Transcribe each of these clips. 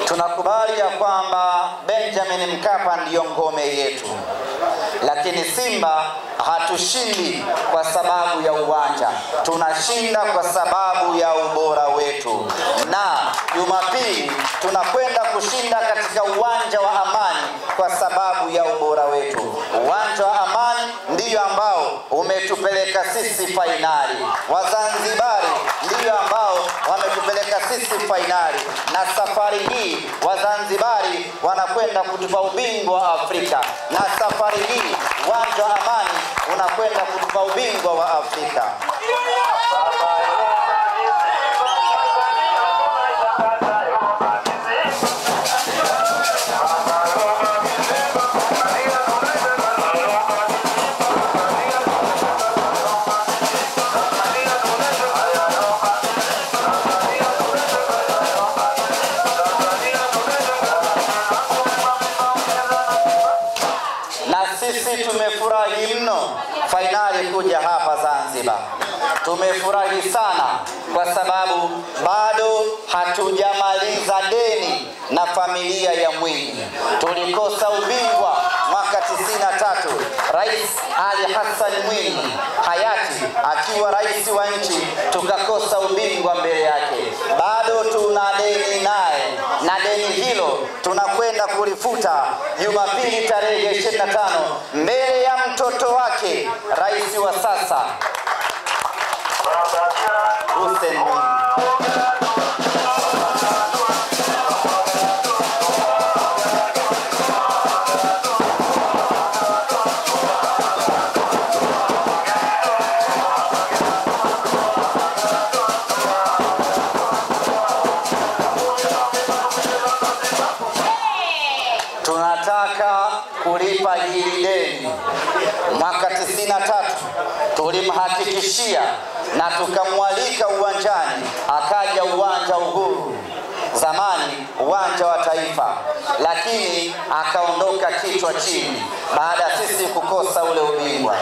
Tunakubali ya kwamba Benjamin Mkapa ndiyo ngome yetu, lakini Simba hatushindi kwa sababu ya uwanja, tunashinda kwa sababu ya ubora wetu. Na Jumapili tunakwenda kushinda katika uwanja wa Amani kwa sababu ya ubora wetu. Uwanja wa Amani ndiyo ambao umetupeleka sisi fainali. Wazanzibari ndiyo ambao wametupeleka sisi fainali, na safari hii Wazanzibari wanakwenda kutupa ubingwa wa Afrika, na safari hii uwanja wa Amani unakwenda kutupa ubingwa wa Afrika. Sisi tumefurahi mno fainali kuja hapa Zanzibar. Tumefurahi sana kwa sababu bado hatujamaliza deni na familia ya Mwinyi. Tulikosa ubingwa mwaka 93, Rais Ali Hassan Mwinyi hayati akiwa rais wa nchi, tukakosa ubingwa mbele yake. Bado tuna deni naye, na deni hilo tunakwenda kulifuta Jumapili tarehe 25 mbele ya mtoto wake, rais wa sasa Hussein Mwinyi. Tunataka kulipa hili deni. Mwaka 93 tulimhakikishia na tukamwalika uwanjani, akaja uwanja Uhuru, zamani uwanja wa Taifa, lakini akaondoka kichwa chini baada ya sisi kukosa ule ubingwa.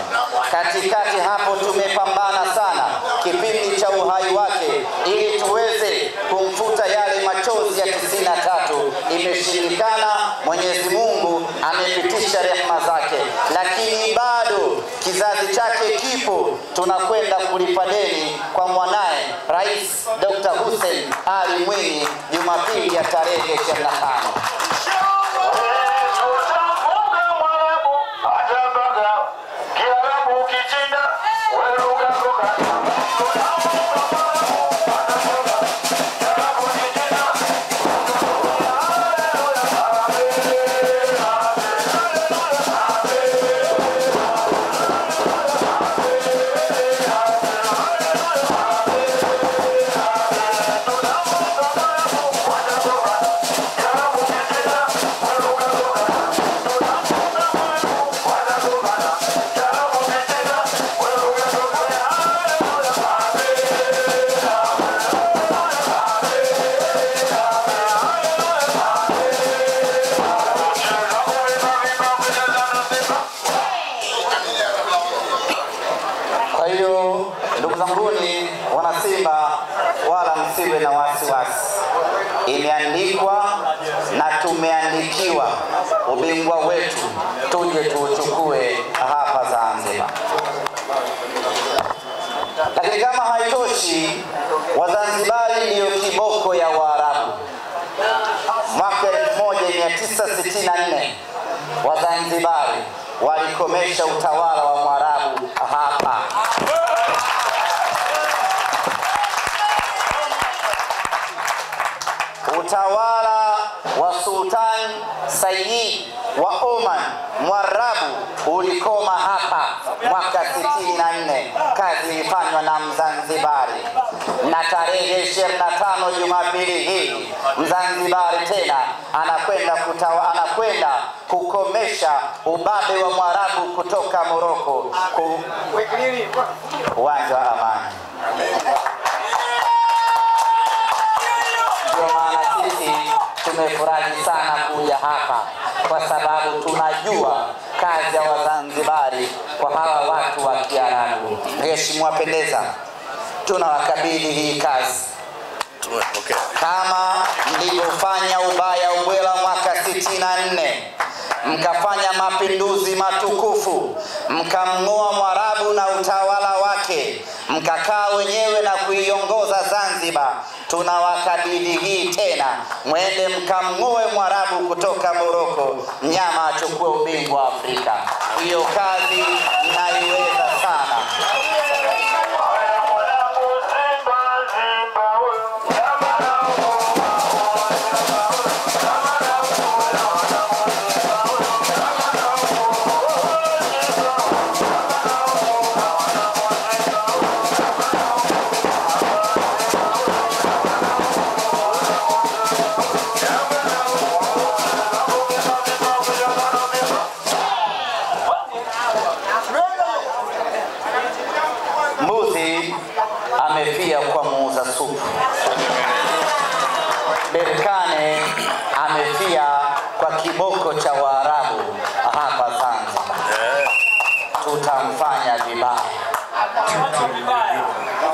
Katikati hapo tumepambana sana kipindi cha uhai wake ili tuweze kumfuta yale machozi ya 93. Imeshindikana, Mwenyezi Mungu amepitisha rehema zake, lakini bado kizazi chake kipo. Tunakwenda kulipa deni kwa mwanae Rais Dr. Hussein Ali Mwinyi Jumapili ya tarehe 25. Kwa hiyo ndugu zanguni wana Simba, wala msiwe na wasiwasi. Imeandikwa na tumeandikiwa ubingwa wetu, tuje tuuchukue hapa Zanzibar. Lakini kama haitoshi, Wazanzibari ndiyo kiboko ya Waarabu. Mwaka 1964 Wazanzibari walikomesha utawala wa Mwarabu hapa. Utawala wa Sultan Sayyid wa Oman Mwarabu ulikoma hapa mwaka 64. Kazi ilifanywa na Mzanzibari, na tarehe 25 Jumapili hii Mzanzibari tena anakwenda kukomesha ubabe wa Mwarabu kutoka Morocco uwanja wa Amani. Ndio maana sisi tumefurahi sana kuja hapa, kwa sababu tunajua kazi ya Wazanzibari kwa hawa watu wa Kiarabu. Mheshimiwa Pendeza, tunawakabidhi hii kazi. tumepokea. Kama mlivyofanya ubaya ubwela mwaka 64, mkafanya mapinduzi matukufu, mkamng'oa Mwarabu na utawala wake, mkakaa wenyewe na kuiongoza Zanzibar, tunawakabidhi hii tena, mwende mkamng'oe Mwarabu kutoka Moroko, mnyama achukue ubingwa wa Afrika. Hiyo kazi mnaiweza sana. Amefia kwa muuza supu. Berkane amefia kwa kiboko cha Waarabu hapa Zanzibar. Tutamfanya vibaya.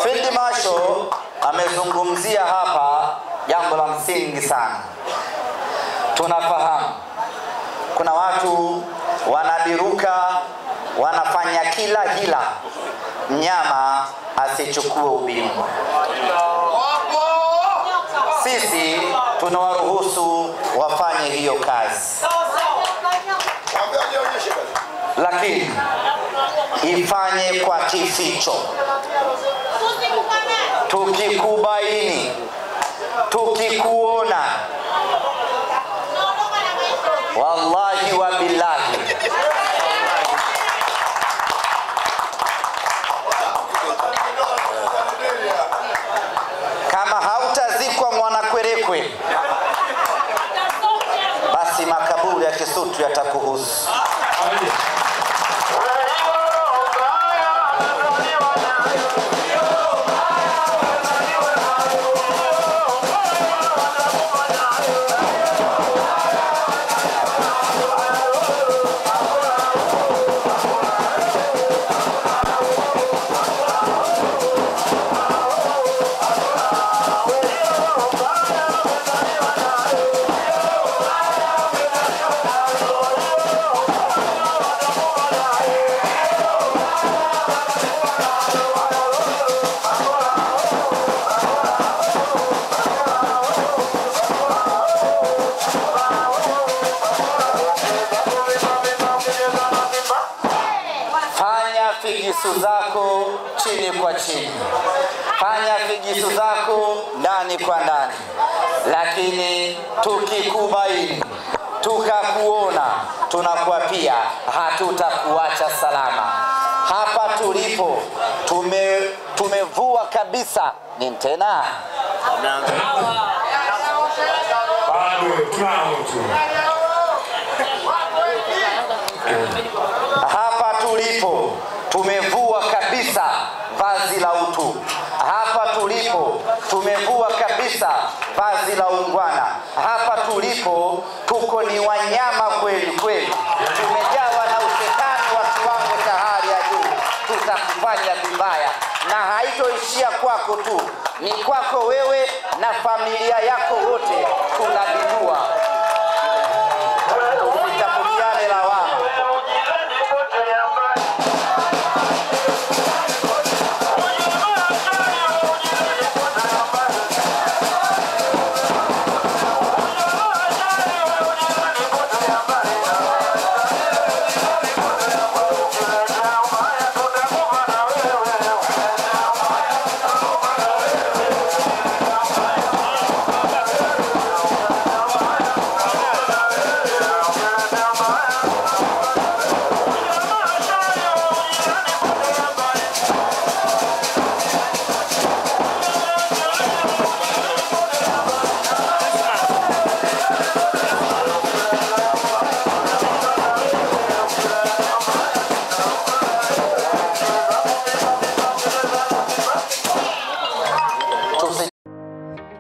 Field Marshal amezungumzia hapa jambo la msingi sana. Tunafahamu kuna watu wanabiruka, wanafanya kila hila mnyama asichukue ubingwa. Sisi tunawaruhusu wafanye hiyo kazi, lakini ifanye kwa kificho. Tukikubaini, tukikuona, wallahi wa billahi, kama hautazikwa Mwanakwerekwe, basi makaburi ya Kisutu yatakuhusu. Figisu zako chini kwa chini, fanya figisu zako ndani kwa ndani, lakini tukikubaini, tukakuona, tunakuapia hatutakuacha salama. Hapa tulipo tumevua kabisa. Ni tena hapa tulipo tumevua kabisa vazi la utu. Hapa tulipo tumevua kabisa vazi la ungwana. Hapa tulipo tuko ni wanyama kweli kweli, tumejawa na ushetani wa kiwango cha hali ya juu. Tutakufanya vibaya, na haitoishia kwako tu, ni kwako wewe na familia yako wote. Tunabidua, usitafuliane lawama.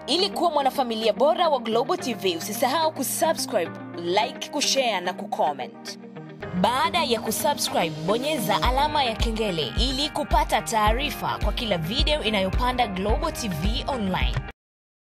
Ili kuwa mwanafamilia bora wa Global TV, usisahau kusubscribe, like, kushare na kucomment. Baada ya kusubscribe, bonyeza alama ya kengele ili kupata taarifa kwa kila video inayopanda Global TV Online.